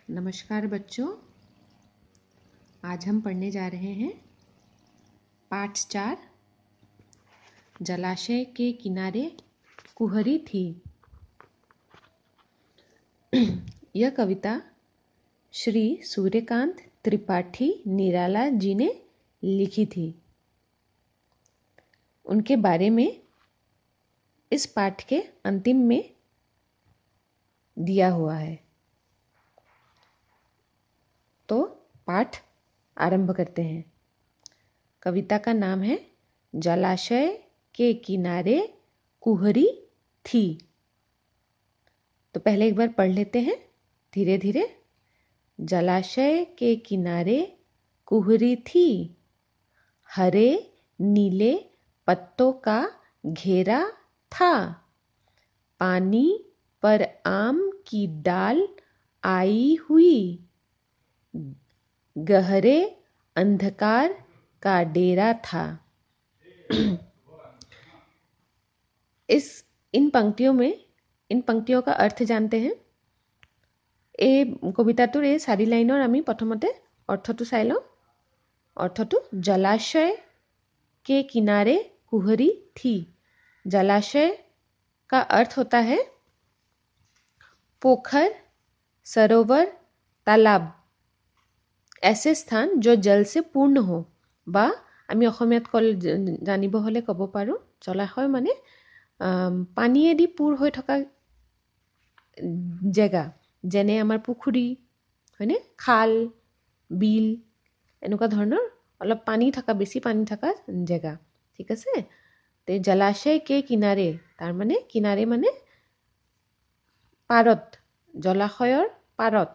नमस्कार बच्चों, आज हम पढ़ने जा रहे हैं पाठ 4। जलाशय के किनारे कुहरी थी। यह कविता श्री सूर्यकांत त्रिपाठी निराला जी ने लिखी थी। उनके बारे में इस पाठ के अंतिम में दिया हुआ है। तो पाठ आरंभ करते हैं। कविता का नाम है जलाशय के किनारे कुहरी थी। तो पहले एक बार पढ़ लेते हैं धीरे धीरे। जलाशय के किनारे कुहरी थी, हरे नीले पत्तों का घेरा था। पानी पर आम की डाल आई हुई, गहरे अंधकार का डेरा था। इन पंक्तियों का अर्थ जानते हैं। এই কবিতাটোৰ এই 4 লাইনৰ আমি প্ৰথমতে অৰ্থটো চাই লওঁ। অৰ্থটো जलाशय के किनारे कुहरी थी। जलाशय का अर्थ होता है पोखर, सरोवर, तालाब, ऐसे स्थान जो जल से पूर्ण हो। বা আমি অসমীয়াত জানিব হলে ক'ব পাৰোঁ জলাশয় মানে পানীয়েদি পূৰ হৈ থকা জেগা, যেনে আমাৰ পুখুৰী, হয়নে, খাল, বিল, এনেকুৱা ধৰণৰ অলপ পানী থকা, বেছি পানী থকা জেগা। ঠিক আছে। তে জলাশয় কে কিনাৰে, তাৰ মানে কিনাৰে মানে পাৰত, জলাশয়ৰ পাৰত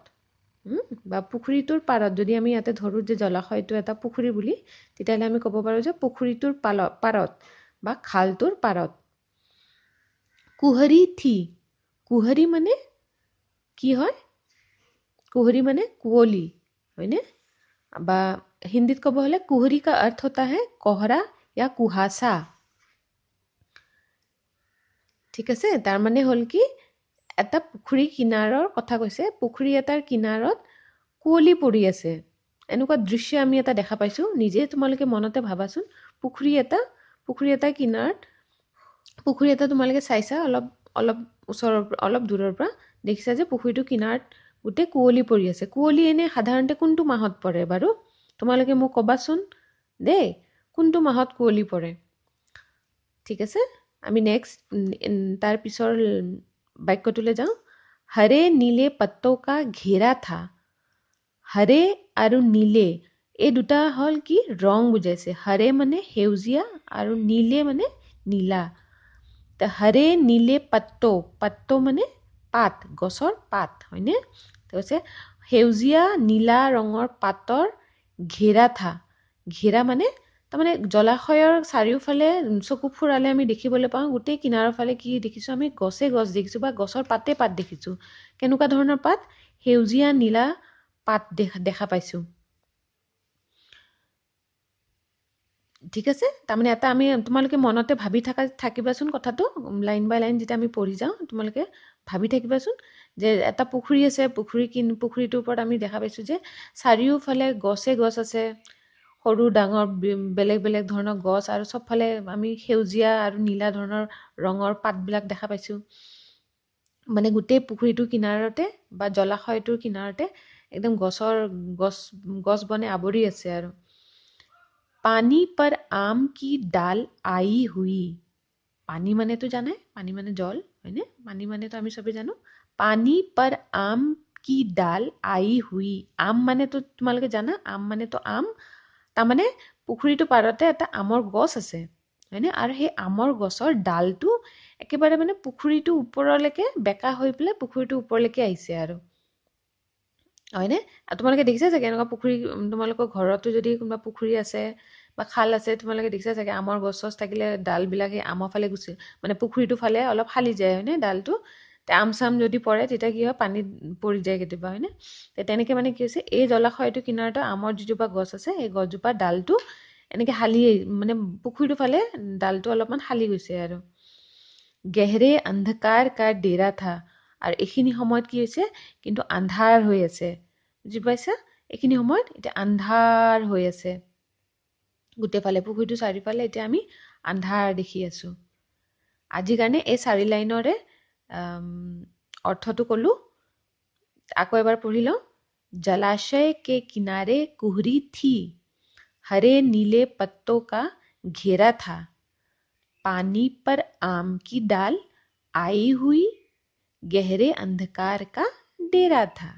বা পুখুৰীটোৰ পাৰত। যদি আমি ইয়াতে ধৰোঁ যে জলাশয়টো এটা পুখুৰী বুলি, তেতিয়াহ'লে আমি ক'ব পাৰোঁ যে পুখুৰীটোৰ পাৰত বা খালটোৰ পাৰত। কুহৰী থি, কুহৰী মানে কি হয়? कुहरी माने कुओली, হয়নে? বা হিন্দীত ক'ব হলে कुहरी का अर्थ होता है कोहरा या कुहासा। ঠিক আছে। তাৰ মানে হ'ল কি, এটা পুখুৰী কিনাৰৰ কথা কৈছে। পুখুৰী এটাৰ কিনাৰত কুঁৱলী পৰি আছে, এনেকুৱা দৃশ্য আমি এটা দেখা পাইছোঁ। নিজে তোমালোকে মনতে ভাবাচোন, পুখুৰী এটাৰ কিনাৰত, পুখুৰী এটা তোমালোকে চাইছা অলপ অলপ ওচৰৰ, অলপ দূৰৰ পৰা দেখিছা যে পুখুৰীটোৰ কিনাৰত গোটেই কুঁৱলী পৰি আছে। কুঁৱলী এনে সাধাৰণতে কোনটো মাহত পৰে বাৰু? তোমালোকে মোক ক'বাচোন দেই, কোনটো মাহত কুঁৱলী পৰে? ঠিক আছে। আমি নেক্সট তাৰ পিছৰ বাক্যটোলৈ যাওঁ। হৰে নীলে পত্তোं का घेरा था। হৰে আৰু নীলে এই দুটা হ'ল কি? ৰং বুজাইছে। হৰে মানে সেউজীয়া আৰু নীলে মানে নীলা। তে হৰে নীলে পত্তোं, পত্তোं মানে পাত, গছৰ পাত, হয়নে? কৈছে সেউজীয়া নীলা ৰঙৰ পাতৰ ঘেৰা থা। ঘেৰা মানে তাৰমানে জলাশয়ৰ চাৰিওফালে চকু ফুৰালে আমি দেখিবলৈ পাওঁ গোটেই কিনাৰৰ ফালে কি দেখিছোঁ? আমি গছ দেখিছোঁ বা গছৰ পাতে দেখিছোঁ। কেনেকুৱা ধৰণৰ পাত? সেউজীয়া নীলা পাত দেখা পাইছোঁ। ঠিক আছে। তাৰমানে এটা আমি, তোমালোকে মনতে ভাবি থাকিবাচোন কথাটো, লাইন বাই লাইন যেতিয়া আমি পঢ়ি যাওঁ, তোমালোকে ভাবি থাকিবাচোন যে এটা পুখুৰী আছে, পুখুৰীটোৰ ওপৰত আমি দেখা পাইছোঁ যে চাৰিওফালে গছ আছে, সৰু ডাঙৰ বেলেগ বেলেগ ধৰণৰ গছ, আৰু চবফালে আমি সেউজীয়া আৰু নীলা ধৰণৰ ৰঙৰ পাতবিলাক দেখা পাইছোঁ। মানে গোটেই পুখুৰীটোৰ কিনাৰতে বা জলাশয়টোৰ কিনাৰতে একদম গছ বনে আৱৰি আছে আৰু। পানী পৰ আম কি ডাল আই হুই। পানী মানেতো জানাই, পানী মানে জল, হয়নে? পানী মানেতো আমি চবে জানো। পানী পৰ আম কি ডাল আই হুই। আম মানেতো তোমালোকে জানা, আম মানেতো আম। তাৰমানে পুখুৰীটোৰ পাৰতে এটা আমৰ গছ আছে, হয়নে? আৰু সেই আমৰ গছৰ ডালটো একেবাৰে মানে পুখুৰীটোৰ ওপৰলৈকে বেকা হৈ পেলাই পুখুৰীটোৰ ওপৰলৈকে আহিছে আৰু, হয়নে? তোমালোকে দেখিছা চাগে এনেকুৱা পুখুৰী, তোমালোকৰ ঘৰতো যদি কোনোবা পুখুৰী আছে বা খাল আছে, তোমালোকে দেখিছা চাগে আমৰ গছ থাকিলে ডালবিলাক সেই আমৰ ফালে গুচি, মানে পুখুৰীটোৰ ফালে অলপ ফালি যায়, হয়নে? ডালটো আম চাম যদি পৰে তেতিয়া কি হয়? পানীত পৰি যায় কেতিয়াবা, হয়নে? তেনেকে মানে কি হৈছে, এই জলাশয়টোৰ কিনাৰতে আমৰ যিজোপা গছ আছে, সেই গছজোপাৰ ডালটো এনেকে মানে পুখুৰীটোৰ ফালে ডালটো অলপমান হালি গৈছে আৰু। গেহৰে অন্ধকাৰ কা ডেৰা থা। আৰু এইখিনি সময়ত কি হৈছে কিন্তু আন্ধাৰ হৈ আছে বুজি পাইছা এইখিনি সময়ত এতিয়া আন্ধাৰ হৈ আছে গোটেইফালে পুখুৰীটো চাৰিওফালে এতিয়া আমি আন্ধাৰ দেখি আছো আজিৰ কাৰণে এই 4 লাইনৰে অৰ্থটো ক'লো আকৌ এবাৰ পঢ়ি লওঁ जलाशय के किनारे कुहरी थी हरे नीले पत्तों का घेरा था पानी पर आम की डाल आई हुई गहरे अंधकार का डेरा था